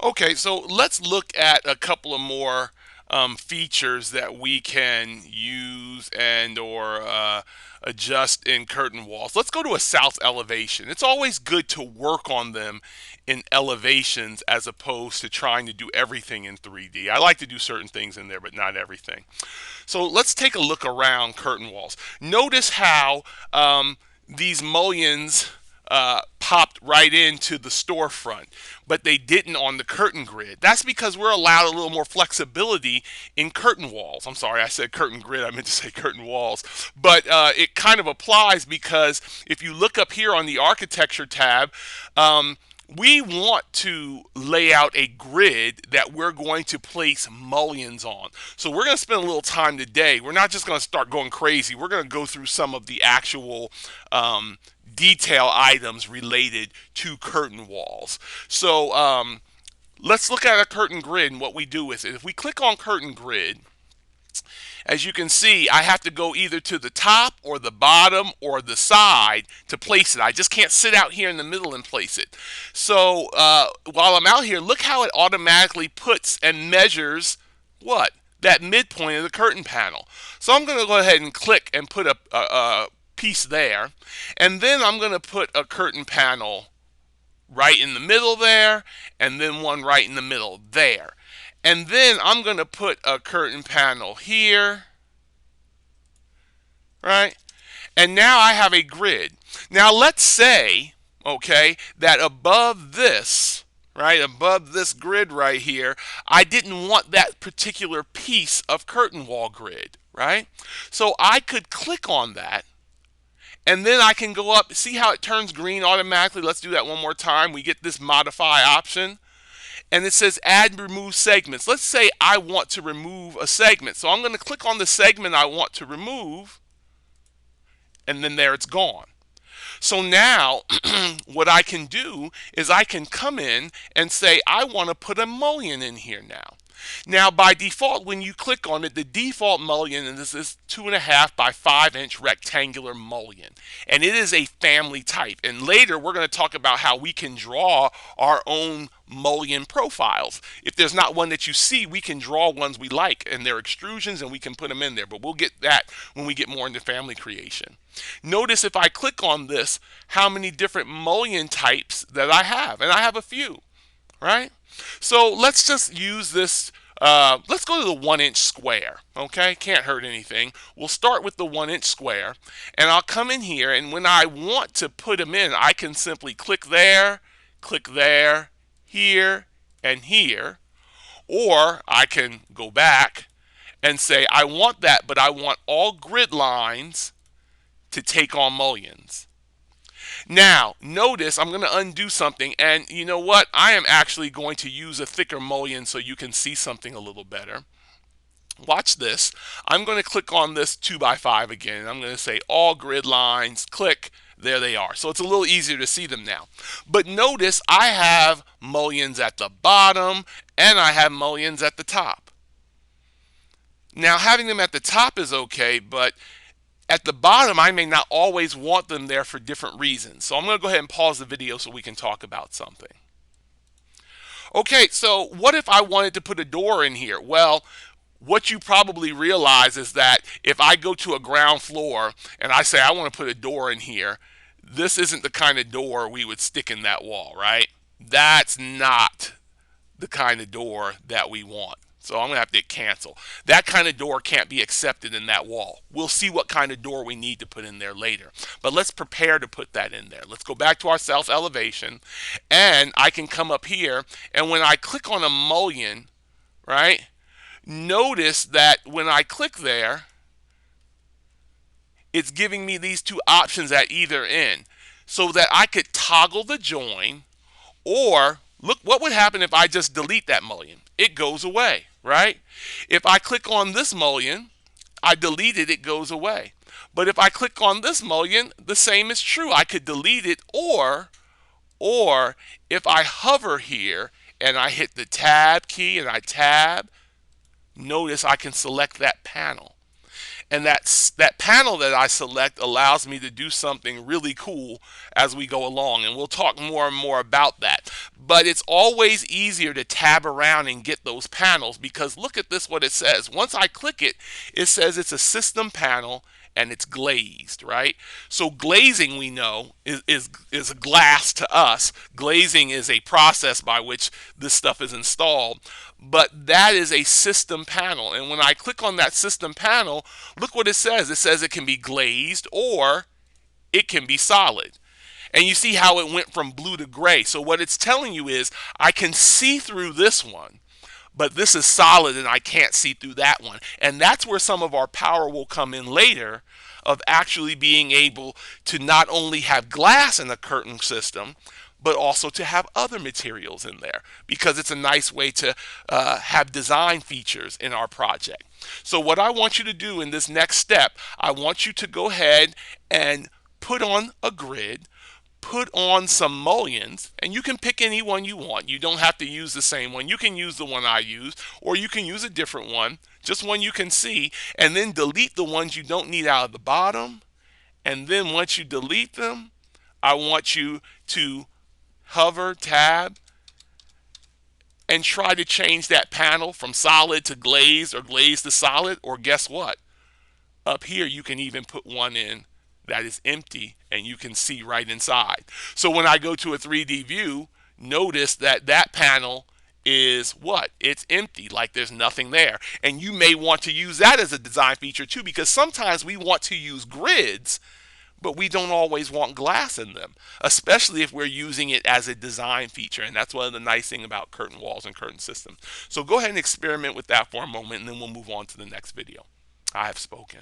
Okay, so let's look at a couple of more features that we can use and or adjust in curtain walls. Let's go to a south elevation. It's always good to work on them in elevations as opposed to trying to do everything in 3D. I like to do certain things in there, but not everything. So let's take a look around curtain walls. Notice how these mullions popped right into the storefront, but they didn't on the curtain grid. That's because we're allowed a little more flexibility in curtain walls. I'm sorry, I said curtain grid, I meant to say curtain walls. But it kind of applies because if you look up here on the architecture tab, we want to lay out a grid that we're going to place mullions on. So we're going to spend a little time today. We're not just going to start going crazy. We're going to go through some of the actual detail items related to curtain walls. So let's look at a curtain grid and what we do with it. If we click on curtain grid, as you can see, I have to go either to the top or the bottom or the side to place it. I just can't sit out here in the middle and place it. So while I'm out here, look how it automatically puts and measures what? That midpoint of the curtain panel. So I'm going to go ahead and click and put a piece there. And then I'm going to put a curtain panel right in the middle there, and then one right in the middle there. And then I'm going to put a curtain panel here, right? And now I have a grid. Now let's say, okay, that above this, right, above this grid right here, I didn't want that particular piece of curtain wall grid, right? So I could click on that, and then I can go up, see how it turns green automatically? Let's do that one more time. We get this modify option, and it says add and remove segments. Let's say I want to remove a segment. So I'm going to click on the segment I want to remove, and then there it's gone. So now what I can do is I can come in and say I want to put a mullion in here now. Now by default, when you click on it, the default mullion is this 2.5 by 5 inch rectangular mullion, and it is a family type. And later we're going to talk about how we can draw our own mullion profiles. If there's not one that you see, we can draw ones we like, and they're extrusions, and we can put them in there. But we'll get that when we get more into family creation. Notice if I click on this, how many different mullion types that I have, and I have a few, right? So let's just use this. Let's go to the 1 inch square. Okay, can't hurt anything. We'll start with the 1 inch square, and I'll come in here, and when I want to put them in, I can simply click there, here, and here, or I can go back and say I want that, but I want all grid lines to take on mullions. Now, notice I'm going to undo something, and you know what? I am actually going to use a thicker mullion so you can see something a little better. Watch this. I'm going to click on this 2 by 5 again, and I'm going to say all grid lines, click, there they are. So it's a little easier to see them now. But notice I have mullions at the bottom, and I have mullions at the top. Now, having them at the top is okay, but at the bottom, I may not always want them there for different reasons. So I'm going to go ahead and pause the video so we can talk about something. Okay, so what if I wanted to put a door in here? Well, what you probably realize is that if I go to a ground floor and I say I want to put a door in here, this isn't the kind of door we would stick in that wall, right? That's not the kind of door that we want. So I'm going to have to hit cancel. That kind of door can't be accepted in that wall. We'll see what kind of door we need to put in there later. But let's prepare to put that in there. Let's go back to our south elevation, and I can come up here, and when I click on a mullion, right, notice that when I click there, it's giving me these two options at either end so that I could toggle the join, or look what would happen if I just delete that mullion. It goes away, right? If I click on this mullion, I delete it, it goes away. But if I click on this mullion, the same is true. I could delete it, or if I hover here and I hit the tab key and I tab, notice I can select that panel. And that panel that I select allows me to do something really cool as we go along, and we'll talk more and more about that. But it's always easier to tab around and get those panels, because look at this, what it says. Once I click it, it says it's a system panel and it's glazed, right? So glazing, we know, is a glass to us. Glazing is a process by which this stuff is installed. But that is a system panel. And when I click on that system panel, look what it says. It says it can be glazed or it can be solid. And you see how it went from blue to gray. So what it's telling you is I can see through this one, but this is solid and I can't see through that one. And that's where some of our power will come in later, of actually being able to not only have glass in the curtain system, but also to have other materials in there, because it's a nice way to have design features in our project. So what I want you to do in this next step, I want you to go ahead and put on a grid, put on some mullions, and you can pick any one you want. You don't have to use the same one. You can use the one I use, or you can use a different one, just one you can see, and then delete the ones you don't need out of the bottom. And then once you delete them, I want you to hover, tab, and try to change that panel from solid to glazed or glazed to solid. Or guess what? Up here, you can even put one in that is empty and you can see right inside. So when I go to a 3D view, notice that that panel is what? It's empty, like there's nothing there. And you may want to use that as a design feature too, because sometimes we want to use grids, but we don't always want glass in them, especially if we're using it as a design feature. And that's one of the nice things about curtain walls and curtain systems. So go ahead and experiment with that for a moment, and then we'll move on to the next video. I have spoken.